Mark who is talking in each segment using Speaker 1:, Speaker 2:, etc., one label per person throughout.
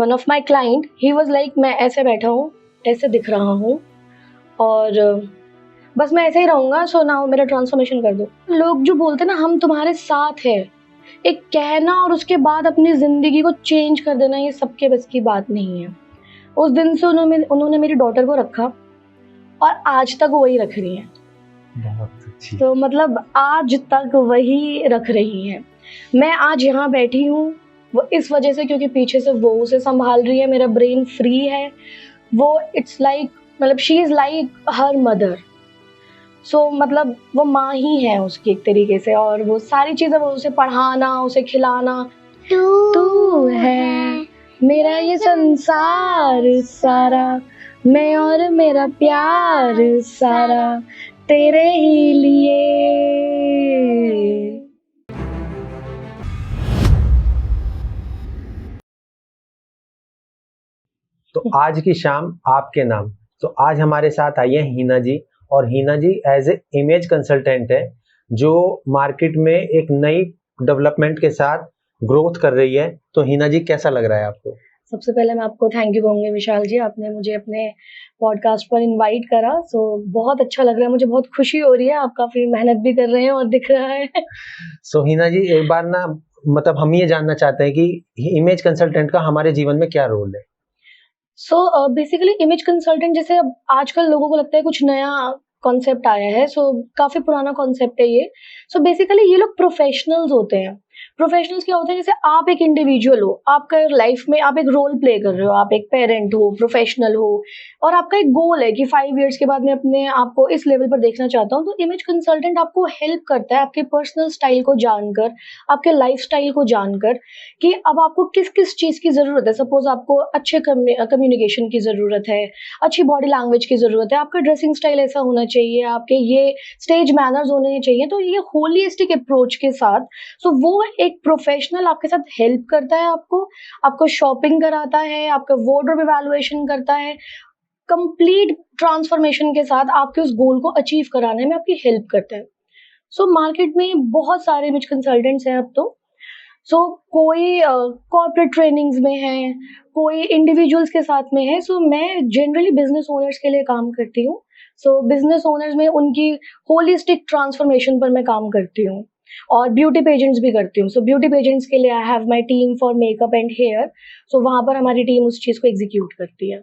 Speaker 1: One of my client he was like मैं ऐसे बैठा हूँ, ऐसे दिख रहा हूँ और बस मैं ऐसे ही रहूँगा, सो नाउ मेरा ट्रांसफॉर्मेशन कर दो। लोग जो बोलते हैं ना हम तुम्हारे साथ है, एक कहना और उसके बाद अपनी ज़िंदगी को चेंज कर देना, ये सबके बस की बात नहीं है। उस दिन से उन्होंने मेरी डॉटर को रखा और आज तक वही रख रही हैं।
Speaker 2: बहुत अच्छी।
Speaker 1: तो मतलब आज तक वही रख रही हैं। मैं आज यहाँ बैठी हूँ वो इस वजह से क्योंकि पीछे से वो उसे संभाल रही है, मेरा ब्रेन फ्री है। वो इट्स लाइक मतलब she is like her mother. So मतलब वो माँ ही है उसकी एक तरीके से, और वो सारी चीज़ें, वो उसे पढ़ाना, उसे खिलाना। तू है मेरा ये संसार सारा, मैं और मेरा प्यार सारा तेरे ही लिए।
Speaker 2: तो आज की शाम आपके नाम। तो आज हमारे साथ आई है हीना जी, और हीना जी एज ए इमेज कंसल्टेंट है जो मार्केट में एक नई डेवलपमेंट के साथ ग्रोथ कर रही है। तो हीना जी कैसा लग रहा है आपको?
Speaker 1: सबसे पहले मैं आपको थैंक यू कहूँगी विशाल जी, आपने मुझे अपने पॉडकास्ट पर इनवाइट करा। सो बहुत अच्छा लग रहा है, मुझे बहुत खुशी हो रही है। आप काफ़ी मेहनत भी कर रहे हैं और दिख रहा है।
Speaker 2: सो हीना जी, एक बार ना मतलब हम ये जानना चाहते हैं कि इमेज कंसल्टेंट का हमारे जीवन में क्या रोल है?
Speaker 1: सो बेसिकली इमेज कंसल्टेंट, जैसे अब आजकल लोगों को लगता है कुछ नया कॉन्सेप्ट आया है, सो काफ़ी पुराना कॉन्सेप्ट है ये। सो बेसिकली ये लोग प्रोफेशनल्स होते हैं। प्रोफेशनल्स क्या होते हैं, जैसे आप एक इंडिविजुअल हो, आपका लाइफ में आप एक रोल प्ले कर रहे हो, आप एक पेरेंट हो, प्रोफेशनल हो, और आपका एक गोल है कि 5 इयर्स के बाद मैं अपने आप को इस लेवल पर देखना चाहता हूँ। तो इमेज कंसल्टेंट आपको हेल्प करता है आपके पर्सनल स्टाइल को जानकर, आपके लाइफ स्टाइल को जानकर, कि अब आपको किस किस चीज़ की ज़रूरत है। सपोज आपको अच्छे कम्युनिकेशन की ज़रूरत है, अच्छी बॉडी लैंग्वेज की ज़रूरत है, आपका ड्रेसिंग स्टाइल ऐसा होना चाहिए, आपके ये स्टेज मैनर्स होने चाहिए। तो ये होलिस्टिक अप्रोच के साथ, सो वो एक प्रोफेशनल आपके साथ हेल्प करता है, आपको शॉपिंग कराता है, आपका वार्डरोब इवैल्यूएशन करता है, कंप्लीट ट्रांसफॉर्मेशन के साथ आपके उस गोल को अचीव कराने में आपकी हेल्प करता है। सो मार्केट में बहुत सारे इमेज कंसल्टेंट्स हैं अब तो। सो कोई कॉर्पोरेट ट्रेनिंग्स में है, कोई इंडिविजुअल्स के साथ में है। सो मैं जनरली बिजनेस ओनर्स के लिए काम करती हूँ। सो बिजनेस ओनर्स में उनकी होलिस्टिक ट्रांसफॉर्मेशन पर मैं काम करती हूँ, और ब्यूटी पेजेंट्स भी करती हूँ। सो ब्यूटी पेजेंट्स के लिए I have my team for makeup and hair. So वहाँ पर हमारी टीम उस चीज़ को एग्जीक्यूट करती है।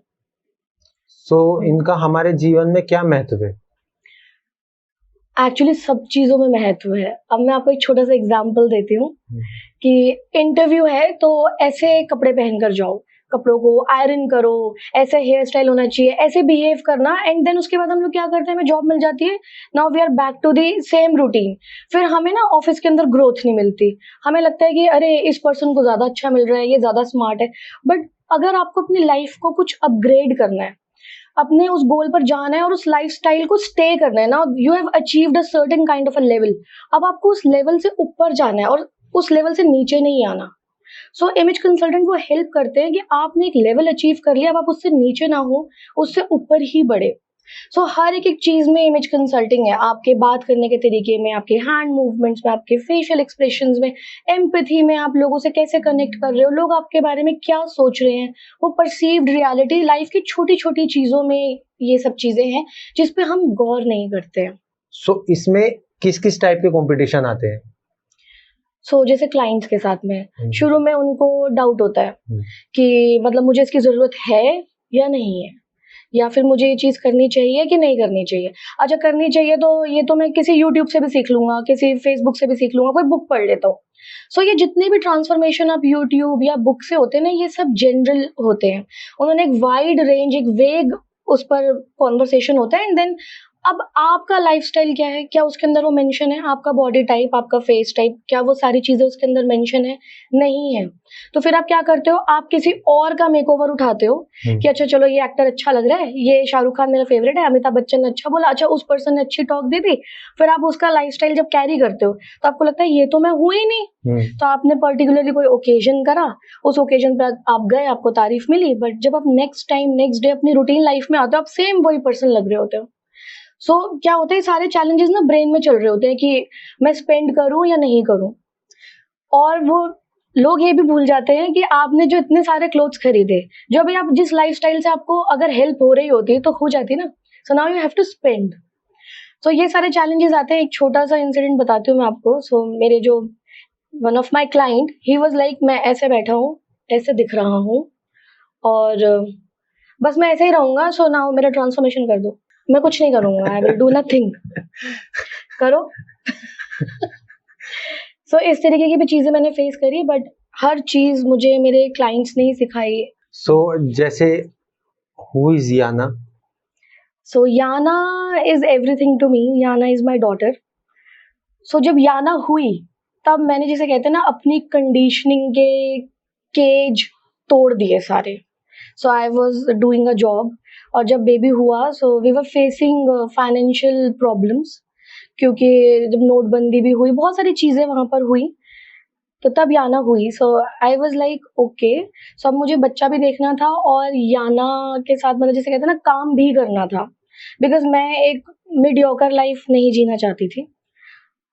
Speaker 2: सो इनका हमारे जीवन में क्या महत्व है?
Speaker 1: एक्चुअली सब चीज़ों में महत्व है। अब मैं आपको एक छोटा सा एग्जाम्पल देती हूँ कि इंटरव्यू है तो ऐसे कपड़े पहनकर जाओ, कपड़ों को आयरन करो, ऐसे हेयर स्टाइल होना चाहिए, ऐसे बिहेव करना, एंड देन उसके बाद हम लोग क्या करते हैं, हमें जॉब मिल जाती है, now we are back to the same routine. फिर हमें ना ऑफिस के अंदर ग्रोथ नहीं मिलती, हमें लगता है कि अरे इस पर्सन को ज़्यादा अच्छा मिल रहा है, ये ज़्यादा स्मार्ट है। बट अगर आपको अपनी लाइफ को कुछ अपग्रेड करना है, अपने उस गोल पर जाना है और उस लाइफस्टाइल को स्टे करना है ना, you have achieved a certain kind of a level. अब आपको उस लेवल से ऊपर जाना है और उस लेवल से नीचे नहीं आना। सो इमेज कंसल्टेंट वो हेल्प करते हैं कि आपने एक लेवल अचीव कर लिया, अब आप उससे नीचे ना हो, उससे ऊपर ही बढ़े। सो हर एक चीज में इमेज कंसल्टिंग है, आपके बात करने के तरीके में, आपके हैंड मूवमेंट्स में, आपके फेशियल एक्सप्रेशंस में, एम्पैथी में, आप लोगों से कैसे कनेक्ट कर रहे हो, लोग आपके बारे में क्या सोच रहे हैं, वो परसीव्ड रियलिटी, लाइफ की छोटी छोटी चीजों में ये सब चीजें हैं जिस पे हम गौर नहीं करते हैं।
Speaker 2: सो इसमें किस किस टाइप के कंपटीशन आते हैं?
Speaker 1: सो जैसे क्लाइंट्स के साथ में शुरू में उनको डाउट होता है कि मतलब मुझे इसकी ज़रूरत है या नहीं है, या फिर मुझे ये चीज़ करनी चाहिए कि नहीं करनी चाहिए। अच्छा करनी चाहिए तो ये तो मैं किसी यूट्यूब से भी सीख लूँगा, किसी फेसबुक से भी सीख लूँगा, कोई बुक पढ़ लेता हूँ। सो ये जितने भी ट्रांसफॉर्मेशन आप यूट्यूब या बुक से होते हैं ना, ये सब जनरल होते हैं। उन्होंने एक वाइड रेंज, एक वेग उस पर कॉन्वर्सेशन होता है, एंड देन अब आपका लाइफस्टाइल क्या है, क्या उसके अंदर वो मेंशन है, आपका बॉडी टाइप, आपका फेस टाइप, क्या वो सारी चीज़ें उसके अंदर मेंशन है? नहीं है। तो फिर आप क्या करते हो, आप किसी और का मेकओवर उठाते हो कि अच्छा चलो ये एक्टर अच्छा लग रहा है, ये शाहरुख खान मेरा फेवरेट है, अमिताभ बच्चन ने अच्छा बोला, अच्छा उस पर्सन ने अच्छी टॉक दी थी। फिर आप उसका लाइफस्टाइल जब कैरी करते हो तो आपको लगता है ये तो मैं हूँ ही नहीं। तो आपने पर्टिकुलरली कोई ओकेजन करा, उस ओकेजन पे आप गए, आपको तारीफ मिली, बट जब आप नेक्स्ट टाइम नेक्स्ट डे अपनी रूटीन लाइफ में आते हो, आप सेम वही पर्सन लग रहे होते हो। सो क्या होता है, सारे चैलेंजेस ना ब्रेन में चल रहे होते हैं कि मैं स्पेंड करूं या नहीं करूं, और वो लोग ये भी भूल जाते हैं कि आपने जो इतने सारे क्लोथ्स खरीदे, जो अभी आप जिस लाइफस्टाइल से आपको अगर हेल्प हो रही होती है तो हो जाती ना, so now you have to spend. तो ये सारे चैलेंजेस आते हैं। एक छोटा सा इंसिडेंट बताती हूँ मैं आपको। सो मेरे जो one of my client, he was like, मैं ऐसे बैठा हूँ, ऐसे दिख रहा हूँ और बस मैं ऐसे ही रहूंगा, सो नाउ मेरा ट्रांसफॉर्मेशन कर दो। मैं कुछ नहीं करूंगा, आई विल डू नथिंग। करो। सो इस तरीके की भी चीजें मैंने फेस करी, बट हर चीज मुझे मेरे क्लाइंट्स ने ही सिखाई।
Speaker 2: सो जैसे who is Yana?
Speaker 1: So Yana is everything to me. Yana is my daughter. So जब याना हुई तब मैंने, जिसे कहते हैं ना, अपनी कंडीशनिंग के केज तोड़ दिए सारे। So I was doing a job, और जब बेबी हुआ so we were facing financial problems, क्योंकि जब नोटबंदी भी हुई, बहुत सारी चीज़ें वहाँ पर हुई, तो तब याना हुई। सो आई वॉज लाइक ओके। सो अब मुझे बच्चा भी देखना था और याना के साथ मतलब जैसे कहते हैं ना, काम भी करना था, बिकॉज मैं एक मीडियोकर लाइफ नहीं जीना चाहती थी।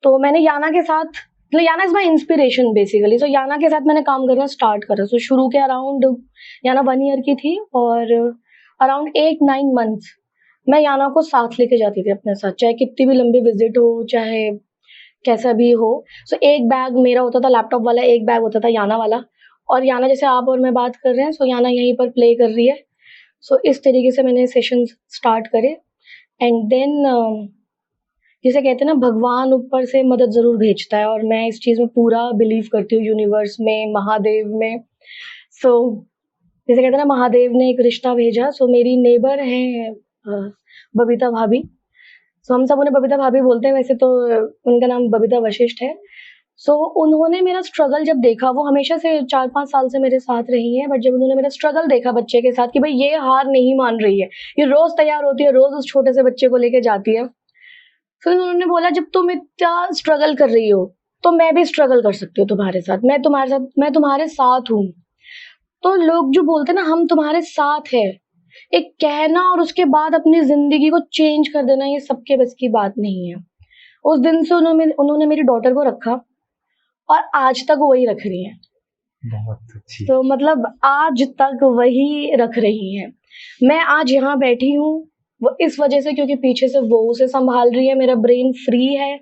Speaker 1: तो मैंने याना के साथ, मतलब याना इज माई इंस्पिरेशन बेसिकली, सो याना के साथ मैंने काम करना स्टार्ट करा। सो शुरू के अराउंड, याना 1 ईयर की थी और अराउंड 8-9 मंथ्स मैं याना को साथ लेके जाती थी अपने साथ, चाहे कितनी भी लंबी विजिट हो, चाहे कैसा भी हो। सो एक बैग मेरा होता था लैपटॉप वाला, एक बैग होता था याना वाला, और याना जैसे आप और मैं बात कर रहे हैं, सो याना यहीं पर प्ले कर रही है। सो इस तरीके से मैंने सेशंस स्टार्ट करे। एंड देन जिसे कहते हैं ना, भगवान ऊपर से मदद ज़रूर भेजता है, और मैं इस चीज़ में पूरा बिलीव करती हूँ, यूनिवर्स में, महादेव में। सो जैसे कहते हैं ना, महादेव ने एक रिश्ता भेजा। सो मेरी नेबर हैं बबीता भाभी। सो हम सब उन्हें बबीता भाभी बोलते हैं, वैसे तो उनका नाम बबीता वशिष्ठ है। सो उन्होंने मेरा स्ट्रगल जब देखा, वो हमेशा से 4-5 साल से मेरे साथ रही हैं, बट जब उन्होंने मेरा स्ट्रगल देखा बच्चे के साथ कि भाई ये हार नहीं मान रही है, ये रोज़ तैयार होती है, रोज़ उस छोटे से बच्चे को लेके जाती है, फिर उन्होंने बोला जब तुम इतना स्ट्रगल कर रही हो तो मैं भी स्ट्रगल कर सकती हूँ तुम्हारे साथ, मैं तुम्हारे साथ हूँ। तो लोग जो बोलते हैं ना हम तुम्हारे साथ है, एक कहना और उसके बाद अपनी जिंदगी को चेंज कर देना, ये सबके बस की बात नहीं है। उस दिन से उन्होंने मेरी डॉटर को रखा और आज तक वही रख रही हैं।
Speaker 2: बहुत अच्छी।
Speaker 1: तो मतलब आज तक वही रख रही हैं। मैं आज यहाँ बैठी हूँ वो इस वजह से, क्योंकि पीछे से वो उसे संभाल रही है, मेरा ब्रेन फ्री है।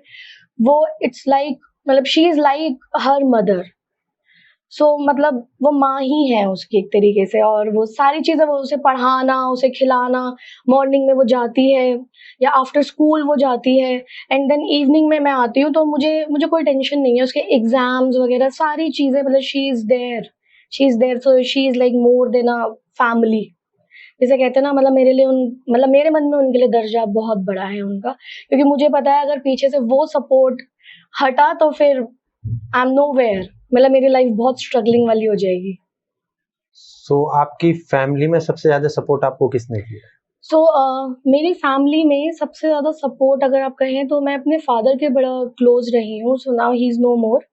Speaker 1: वो इट्स लाइक, मतलब she is like her mother. So मतलब वो माँ ही है उसकी एक तरीके से, और वो सारी चीज़ें, वो उसे पढ़ाना, उसे खिलाना, मॉर्निंग में वो जाती है या आफ्टर स्कूल वो जाती है, एंड देन इवनिंग में मैं आती हूँ, तो मुझे मुझे कोई टेंशन नहीं है। उसके एग्जाम्स वगैरह सारी चीज़ें, मतलब she is there, so she is like more than a family. जैसे कहते हैं ना, मतलब मेरे लिए मतलब मेरे मन में उनके लिए दर्जा बहुत बड़ा है उनका, क्योंकि मुझे पता है अगर पीछे से वो सपोर्ट हटा तो फिर आई एम नोवेयर, मतलब मेरी लाइफ बहुत स्ट्रगलिंग वाली हो जाएगी।
Speaker 2: सो आपकी फैमिली में सबसे ज्यादा सपोर्ट आपको किसने किया?
Speaker 1: सो मेरी फैमिली में सबसे ज़्यादा सपोर्ट अगर आप कहें तो मैं अपने फादर के बड़ा क्लोज रही हूँ। So now he is no more,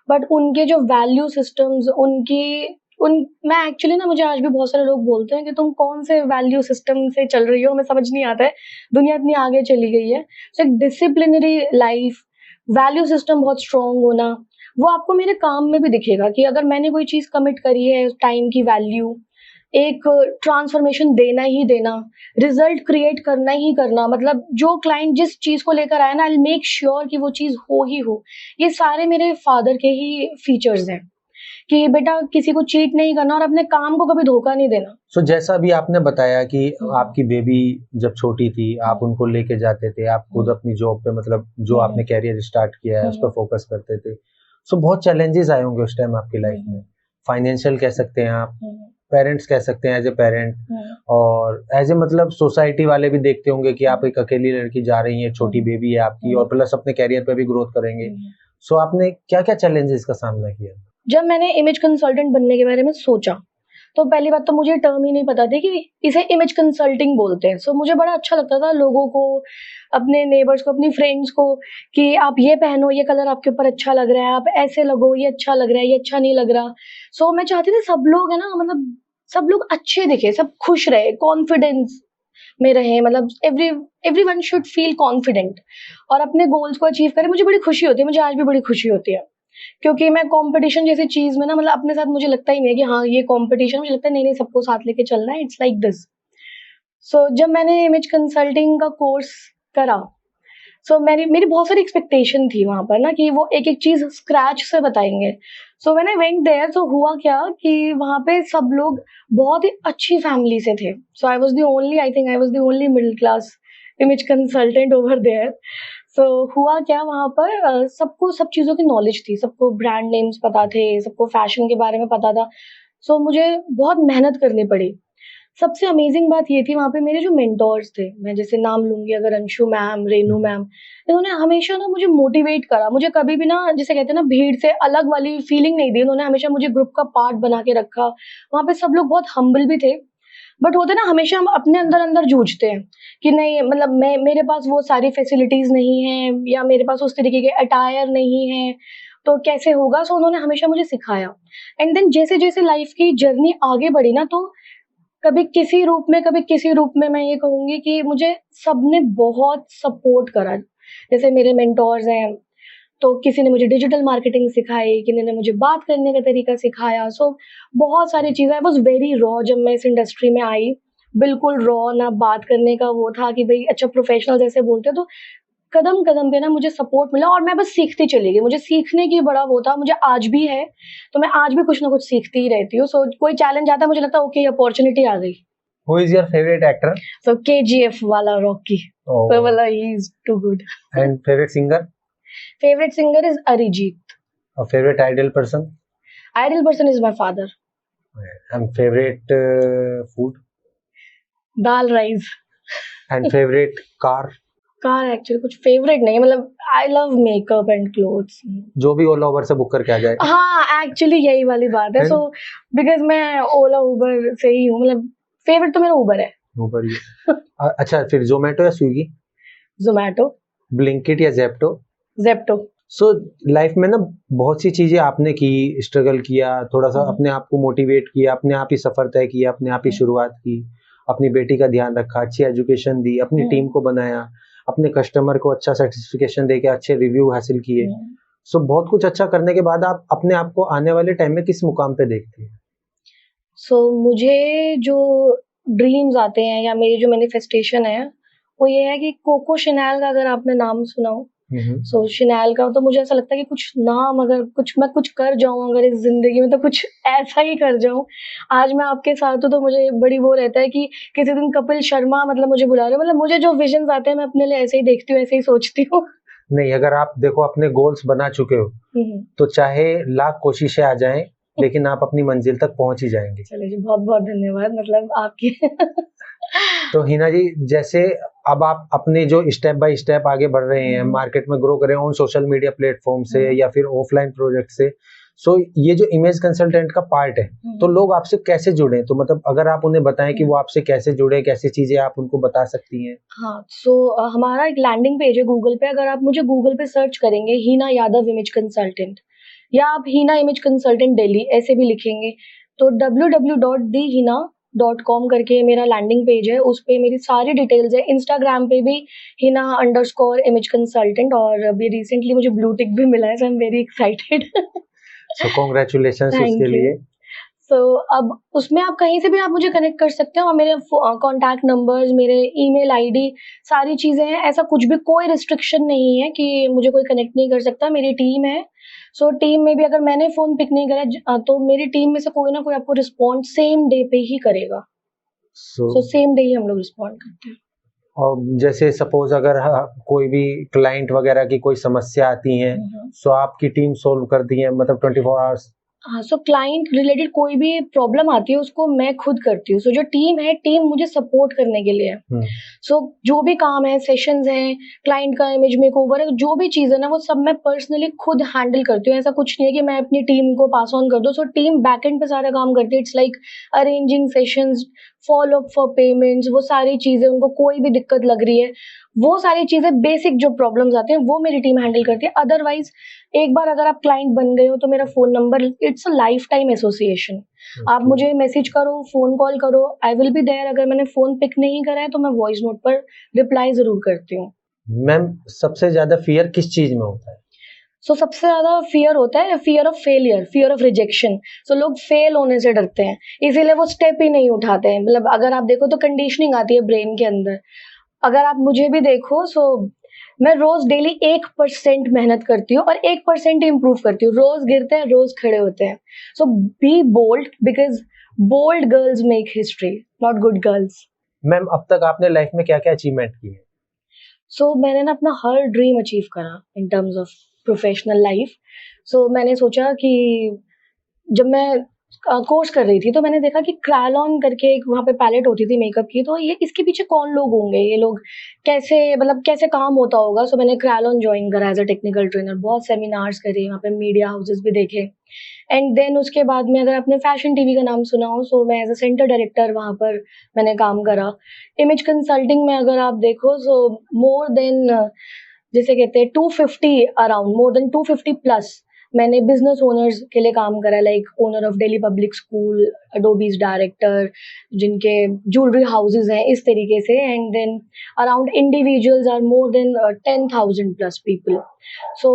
Speaker 1: but उनके जो वैल्यू सिस्टम्स, उनकी उन मैं एक्चुअली ना, मुझे आज भी बहुत सारे लोग बोलते हैं कि तुम कौन से वैल्यू सिस्टम से चल रही हो, हमें समझ नहीं आता है, दुनिया इतनी आगे चली गई है। सो एक डिसिप्लिनरी लाइफ, वैल्यू सिस्टम बहुत स्ट्रांग होना, वो आपको मेरे काम में भी दिखेगा कि अगर मैंने कोई चीज़ कमिट करी है, टाइम की वैल्यू, एक ट्रांसफॉर्मेशन देना ही देना, रिजल्ट क्रिएट करना ही करना, मतलब जो क्लाइंट जिस चीज़ को लेकर आया ना, आई विल मेक श्योर कि वो चीज़ हो ही हो। ये सारे मेरे फादर के ही फीचर्स हैं कि बेटा किसी को चीट नहीं करना और अपने काम को कभी धोखा नहीं देना।
Speaker 2: सो जैसा अभी आपने बताया कि आपकी बेबी जब छोटी थी आप उनको लेके जाते थे, आप खुद अपनी जॉब पे, मतलब जो आपने कैरियर स्टार्ट किया है उस पर फोकस करते थे। सो बहुत चैलेंजेस आए होंगे उस टाइम आपकी लाइफ में, फाइनेंशियल कह सकते हैं आप, पेरेंट्स कह सकते हैं एज ए पेरेंट, और एज ए मतलब सोसाइटी वाले भी देखते होंगे कि आप एक अकेली लड़की जा रही हैं, छोटी बेबी है आपकी, और प्लस अपने कैरियर पे भी ग्रोथ करेंगे। सो आपने क्या क्या चैलेंजेस का सामना किया?
Speaker 1: जब मैंने इमेज कंसल्टेंट बनने के बारे में सोचा तो पहली बात तो मुझे टर्म ही नहीं पता थी कि इसे इमेज कंसल्टिंग बोलते हैं। सो मुझे बड़ा अच्छा लगता था लोगों को, अपने नेबर्स को, अपनी फ्रेंड्स को, कि आप ये पहनो, ये कलर आपके ऊपर अच्छा लग रहा है, आप ऐसे लगो, ये अच्छा लग रहा है, ये अच्छा नहीं लग रहा। सो मैं चाहती थी सब लोग है ना, मतलब सब लोग अच्छे दिखे, सब खुश रहे, कॉन्फिडेंस में रहे, मतलब एवरीवन शुड फील कॉन्फिडेंट और अपने गोल्स को अचीव करे। मुझे बड़ी खुशी होती है, मुझे आज भी बड़ी खुशी होती है। क्योंकि मैं कंपटीशन जैसी चीज़ में ना मतलब अपने साथ मुझे लगता ही नहीं है कि हाँ, ये कंपटीशन, मुझे लगता है नहीं, नहीं सबको साथ लेके चलना है, इट्स लाइक दिस। सो जब मैंने इमेज कंसल्टिंग का कोर्स करा, सो मेरी बहुत सारी एक्सपेक्टेशन थी वहाँ पर ना कि वो एक-एक चीज़ स्क्रैच से बताएँगे। So when I went there तो हुआ क्या कि वहाँ पे सब लोग बहुत ही अच्छी फैमिली से थे। So I think I was the only middle class image consultant over there. So हुआ क्या वहाँ पर सबको सब चीज़ों की नॉलेज थी, सबको ब्रांड नेम्स पता थे, सबको फैशन के बारे में पता था। सो मुझे बहुत मेहनत करनी पड़ी। सबसे अमेज़िंग बात ये थी वहाँ पे मेरे जो मेंटोर्स थे, मैं जैसे नाम लूँगी अगर अंशु मैम, रेनू मैम, इन्होंने हमेशा ना मुझे मोटिवेट करा। मुझे कभी भी ना जिसे कहते हैं ना भीड़ से अलग वाली फीलिंग नहीं दी। उन्होंने हमेशा मुझे ग्रुप का पार्ट बना के रखा। वहाँ पे सब लोग बहुत हम्बल भी थे। बट होता है ना हमेशा हम अपने अंदर-अंदर जूझते हैं कि नहीं मतलब मैं मेरे पास वो सारी फैसिलिटीज़ नहीं हैं या मेरे पास उस तरीके के अटायर नहीं है, तो कैसे होगा? सो उन्होंने हमेशा मुझे सिखाया। एंड देन जैसे-जैसे लाइफ़ की जर्नी आगे बढ़ी ना तो कभी किसी रूप में, कभी किसी रूप में मैं ये कहूँगी कि मुझे सबने बहुत सपोर्ट करा। जैसे मेरे मेंटोर्स हैं, तो किसी ने मुझे डिजिटल मार्केटिंग सिखाई, किसी ने मुझे बात करने का तरीका सिखाया। सो बहुत सारी चीज़ें आई वाज़ वेरी रॉ जब मैं इस इंडस्ट्री में आई। बिल्कुल रॉ, ना बात करने का वो था कि भई अच्छा प्रोफ़ेशनल जैसे बोलते हैं, तो कदम-कदम पे ना मुझे सपोर्ट मिला और मैं बस सीखती चली गई। मुझे सीखने की बड़ा वो था, मुझे आज भी है, तो मैं आज भी कुछ ना कुछ सीखती ही रहती हूँ। सो कोई चैलेंज आता है मुझे लगता है ओके अपॉर्च्युनिटी आ गई।
Speaker 2: Who is your favorite actor?
Speaker 1: So KGF वाला रॉकी, वो
Speaker 2: Oh,
Speaker 1: वाला ही is too good.
Speaker 2: and favorite singer?
Speaker 1: Favourite singer is Arijit.
Speaker 2: A favorite idol person?
Speaker 1: Idol person is my father.
Speaker 2: And favorite food?
Speaker 1: Dal rice.
Speaker 2: And favorite car?
Speaker 1: Car actually कुछ favourite नहीं है, मतलब I love makeup and clothes.
Speaker 2: जो भी ओला उबर से book करके आ जाए।
Speaker 1: हाँ, एक्चुअली यही वाली बात है।
Speaker 2: And
Speaker 1: सो बिकॉज़ मैं ओला, उबर से ही हूँ, मतलब फेवरेट तो मेरा उबर है।
Speaker 2: उबर ही। अच्छा फिर जोमेटो या स्विगी?
Speaker 1: ज़ोमैटो,
Speaker 2: ब्लिंकिट या जेप्टो?
Speaker 1: ज़ेप्टो।
Speaker 2: सो लाइफ में ना बहुत सी चीजें आपने की, स्ट्रगल किया, थोड़ा सा
Speaker 1: हुँ,
Speaker 2: अपने आप को मोटिवेट किया, अपने आप ही सफर तय किया, अपने आप ही
Speaker 1: हुँ,
Speaker 2: शुरुआत की, अपनी बेटी का ध्यान रखा, अच्छी एजुकेशन दी, अपनी
Speaker 1: हुँ,
Speaker 2: टीम को बनाया, अपने कस्टमर को अच्छा सर्टिफिकेशन देके अच्छे रिव्यू हासिल किए।
Speaker 1: हुँ।
Speaker 2: सो बहुत कुछ अच्छा करने के बाद आप अपने आप को आने वाले टाइम में किस मुकाम पे देखते हैं?
Speaker 1: सो मुझे जो ड्रीम्स आते हैं या मेरी जो मैनिफेस्टेशन है, वो ये है कि कोको शैनल का अगर आपने नाम सुना हो,
Speaker 2: हम्म।
Speaker 1: सो शैनल का, तो मुझे ऐसा लगता है कि कुछ नाम अगर कुछ मैं कुछ कर जाऊँ अगर इस ज़िंदगी में तो कुछ ऐसा ही कर जाऊँ। आज मैं आपके साथ हूँ तो मुझे बड़ी वो रहता है कि किसी दिन कपिल शर्मा मतलब मुझे बुला रहे हो, मतलब मुझे जो विज़न्स आते हैं मैं अपने लिए ऐसे ही देखती हूँ, ऐसे ही सोचती हूँ।
Speaker 2: नहीं, अगर आप देखो अपने गोल्स बना चुके हो
Speaker 1: हुँ, हुँ।
Speaker 2: तो चाहे लाख कोशिशें आ जाएं लेकिन आप अपनी मंजिल तक पहुंच ही जाएंगे।
Speaker 1: चलिए जी, बहुत-बहुत धन्यवाद मतलब आपकी।
Speaker 2: तो हिना जी, जैसे अब आप अपने जो स्टेप बाय स्टेप आगे बढ़ रहे हैं,
Speaker 1: हुँ,
Speaker 2: मार्केट में ग्रो कर रहे हैं ऑन सोशल मीडिया प्लेटफॉर्म से
Speaker 1: हुँ,
Speaker 2: या फिर ऑफलाइन प्रोजेक्ट से, सो ये जो इमेज कंसल्टेंट का पार्ट है, तो
Speaker 1: हुँ,
Speaker 2: लोग आपसे कैसे जुड़े? तो मतलब अगर आप उन्हें बताएं कि
Speaker 1: हुँ।
Speaker 2: वो आपसे कैसे जुड़े, कैसी चीजें आप उनको बता सकती हैं?
Speaker 1: हाँ, सो हमारा एक लैंडिंग पेज है गूगल पे, अगर आप मुझे गूगल पे सर्च करेंगे हीना यादव इमेज कंसल्टेंट या आप हीना इमेज कंसल्टेंट दिल्ली ऐसे भी लिखेंगे, तो www.thehina.com करके मेरा लैंडिंग पेज है, उस पे मेरी सारी डिटेल्स है। इंस्टाग्राम पे भी हीना अंडरस्कोर इमेज कंसल्टेंट और अभी रिसेंटली मुझे ब्लू टिक भी मिला है, so I am very excited.
Speaker 2: So congratulations उसके
Speaker 1: थैंक यू।
Speaker 2: लिए।
Speaker 1: सो अब उसमें आप कहीं से भी आप मुझे कनेक्ट कर सकते हो और मेरे कॉन्टैक्ट नंबर्स, मेरे ईमेल आईडी, सारी चीज़ें हैं। ऐसा कुछ भी कोई रिस्ट्रिक्शन नहीं है कि मुझे कोई कनेक्ट नहीं कर सकता। मेरी टीम है, सो टीम में भी अगर मैंने फ़ोन पिक नहीं करा तो मेरी टीम में से कोई ना कोई आपको रिस्पॉन्ड सेम डे पे ही करेगा।
Speaker 2: सो
Speaker 1: सो सेम डे ही हम लोग रिस्पॉन्ड करते हैं।
Speaker 2: और जैसे सपोज अगर कोई भी क्लाइंट वगैरह की कोई समस्या आती है,
Speaker 1: हुँ, हुँ।
Speaker 2: सो आपकी टीम सोल्व करती है, मतलब 24 आवर्स?
Speaker 1: हाँ, सो क्लाइंट रिलेटेड कोई भी प्रॉब्लम आती है उसको मैं खुद करती हूँ। सो जो टीम है, टीम मुझे सपोर्ट करने के लिए है।
Speaker 2: हम्म।
Speaker 1: सो जो भी काम है, सेशंस हैं, क्लाइंट का इमेज मेकओवर है, जो भी चीज़ है ना वो सब मैं पर्सनली खुद हैंडल करती हूँ। ऐसा कुछ नहीं है कि मैं अपनी टीम को पास ऑन कर दूँ। सो टीम बैकएंड पे सारा काम करती है। It's like arranging sessions, follow up for payments, वो सारी चीज़ें, उनको कोई भी दिक्कत लग रही है, वो सारी चीज़ें बेसिक जो प्रॉब्लम्स आती हैं वो मेरी टीम हैंडल करती है। अदरवाइज़ एक बार अगर आप क्लाइंट बन गए हो तो मेरा phone number, it's a life time association. आप
Speaker 2: ओके।
Speaker 1: मुझे मैसेज करो, फ़ोन कॉल करो, आई विल बी देयर। अगर मैंने फ़ोन पिक नहीं करा है तो मैं वॉइस नोट पर रिप्लाई ज़रूर करती हूँ।
Speaker 2: मैम, सबसे ज्यादा फियर किस चीज में होता है?
Speaker 1: सो सबसे ज़्यादा फ़ियर होता है fear of failure, fear of rejection. So लोग फेल होने से डरते हैं, इसीलिए वो स्टेप ही नहीं उठाते हैं। मतलब अगर आप देखो तो कंडीशनिंग आती है ब्रेन के अंदर। अगर आप मुझे भी देखो, सो मैं रोज़ डेली 1% मेहनत करती हूँ और 1% ही इम्प्रूव करती हूँ। रोज़ गिरते हैं, रोज़ खड़े होते हैं। So be bold, because bold girls make history, not good girls.
Speaker 2: Ma'am, अब तक आपने लाइफ में क्या-क्या अचीवमेंट की है?
Speaker 1: सो मैंने ना अपना हर ड्रीम अचीव करा in terms of professional life. So मैंने सोचा कि जब मैं कोर्स कर रही थी तो मैंने देखा कि क्रैलॉन करके एक वहाँ पे पैलेट होती थी मेकअप की, तो ये इसके पीछे कौन लोग होंगे, ये लोग कैसे, मतलब कैसे काम होता होगा। सो मैंने क्रैलॉन ज्वाइन करा एज अ टेक्निकल ट्रेनर, बहुत सेमिनार्स करे, वहाँ पे मीडिया हाउसेस भी देखे। एंड देन उसके बाद में अगर आपने फैशन टीवी का नाम सुना हो, सो मैं एज अ सेंटर डायरेक्टर वहाँ पर मैंने काम करा। इमेज कंसल्टिंग में अगर आप देखो, सो मोर देन जिसे कहते हैं 250 अराउंड, मोर देन 250 प्लस मैंने बिजनेस ओनर्स के लिए काम करा, like owner of Delhi Public School, Adobe's director, जिनके ज्वेलरी हाउसेस हैं, इस तरीके से। And then around individuals are more than 10,000 plus people. So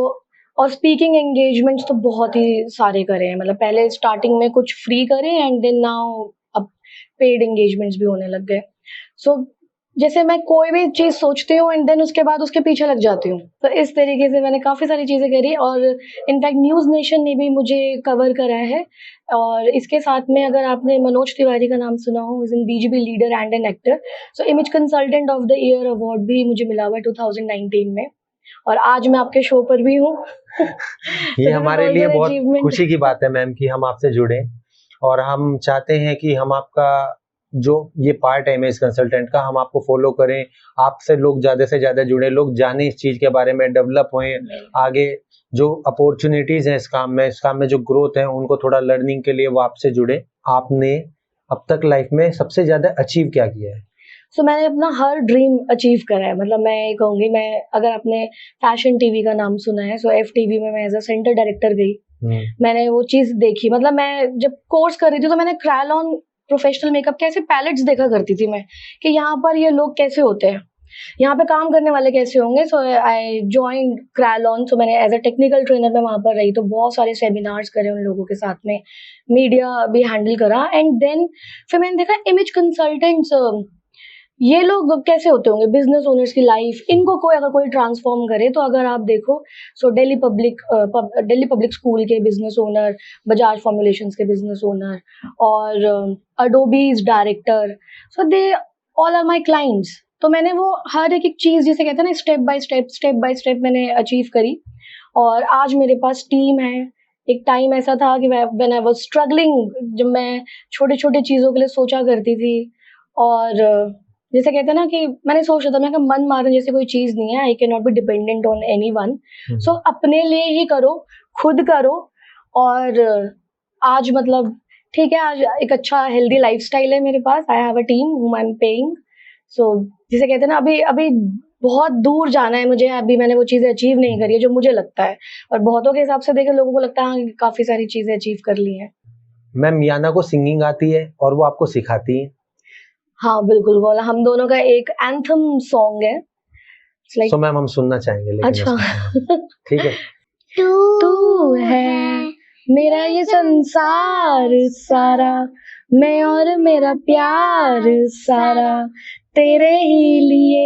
Speaker 1: और स्पीकिंग एंगेजमेंट्स तो बहुत ही सारे करे हैं, मतलब पहले स्टार्टिंग में कुछ फ्री करे एंड देन नाउ अब पेड एंगेजमेंट्स भी होने लग गए। सो जैसे मैं कोई भी चीज़ सोचती हूँ एंड देन उसके बाद उसके पीछे लग जाती हूँ। तो इस तरीके से मैंने काफ़ी सारी चीज़ें करी और इनफैक्ट न्यूज़ नेशन ने भी मुझे कवर करा है। और इसके साथ में अगर आपने मनोज तिवारी का नाम सुना हो, is an BGB leader and an actor. So image consultant of the year award भी मुझे मिला हुआ है 2019 में, और आज मैं आपके शो पर भी हूँ।
Speaker 2: ये
Speaker 1: तो दिस इज़
Speaker 2: हमारे
Speaker 1: ऑल्सो
Speaker 2: लिए
Speaker 1: एन
Speaker 2: बहुत
Speaker 1: अचीवमेंट।
Speaker 2: खुशी की बात है मैम कि हम आपसे जुड़े, और हम चाहते हैं कि हम आपका जो ये पार्ट है इमेज कंसल्टेंट का, हम आपको फॉलो करें, आपसे लोग ज़्यादा से ज़्यादा जुड़े, लोग जाने इस चीज़ के बारे में, डेवलप होएं, आगे जो अपॉर्चुनिटीज़ हैं इस काम में जो ग्रोथ है, उनको थोड़ा लर्निंग के लिए वो आपसे जुड़े। आपने अब तक लाइफ में सबसे ज़्यादा अचीव क्या किया है?
Speaker 1: सो मैंने अपना हर ड्रीम अचीव करा है। मतलब मैं ये कहूँगी, मैं अगर आपने फैशन टीवी का नाम सुना है, सो एफ टीवी में मैं एज अ सेंटर डायरेक्टर गई। मैंने वो चीज़ देखी, मतलब मैं जब कोर्स कर रही थी तो मैंने क्रैलॉन प्रोफेशनल मेकअप के ऐसे पैलेट्स देखा करती थी मैं, कि यहाँ पर ये लोग कैसे होते हैं, यहाँ पे काम करने वाले कैसे होंगे। सो आई जॉइंड क्रैलॉन। सो मैंने एज अ टेक्निकल ट्रेनर मैं वहाँ पर रही, तो बहुत सारे सेमिनार्स करे उन लोगों के साथ में, मीडिया भी हैंडल करा। एंड देन फिर मैंने देखा इमेज कंसल्टेंट्स, ये लोग कैसे होते होंगे, बिजनेस ओनर्स की लाइफ, इनको कोई अगर कोई ट्रांसफॉर्म करे। तो अगर आप देखो, सो दिल्ली पब्लिक स्कूल के बिजनेस ओनर, बजाज फॉर्मुलेशंस के बिजनेस ओनर, और Adobe's director, so they all are my clients. तो मैंने वो हर एक चीज़, जिसे कहते हैं ना, स्टेप बाय स्टेप मैंने अचीव करी। और आज मेरे पास टीम है। एक टाइम ऐसा था कि व्हेन आई वाज स्ट्रगलिंग, जब मैं छोटे-छोटे चीज़ों के लिए सोचा करती थी। और जैसे कहते हैं ना कि मैंने सोचा था, मैं कहा मन मारने जैसी कोई चीज़ नहीं है, I can not be dependent on anyone. So अपने लिए ही करो, खुद करो। और आज मतलब ठीक है, आज एक अच्छा हेल्दी लाइफ़स्टाइल है मेरे पास। I have a team whom I am paying. So जिसे कहते हैं ना, अभी अभी बहुत दूर जाना है मुझे, अभी मैंने वो चीज़ें अचीव नहीं करी है जो मुझे लगता है। और बहुतों के हिसाब से देखें, लोगों को लगता है हाँ, काफ़ी सारी चीज़ें अचीव कर ली हैं।
Speaker 2: मैम, याना को सिंगिंग आती है और वो आपको सिखाती है।
Speaker 1: हाँ, बिल्कुल, वो वाला हम दोनों का एक एंथम सॉन्ग है। इट्स लाइक
Speaker 2: सो मैम, हम सुनना चाहेंगे लेकिन
Speaker 1: अच्छा।
Speaker 2: उसको। ठीक है।
Speaker 1: तू है मेरा ये संसार सारा, मैं और मेरा प्यार सारा तेरे ही लिए।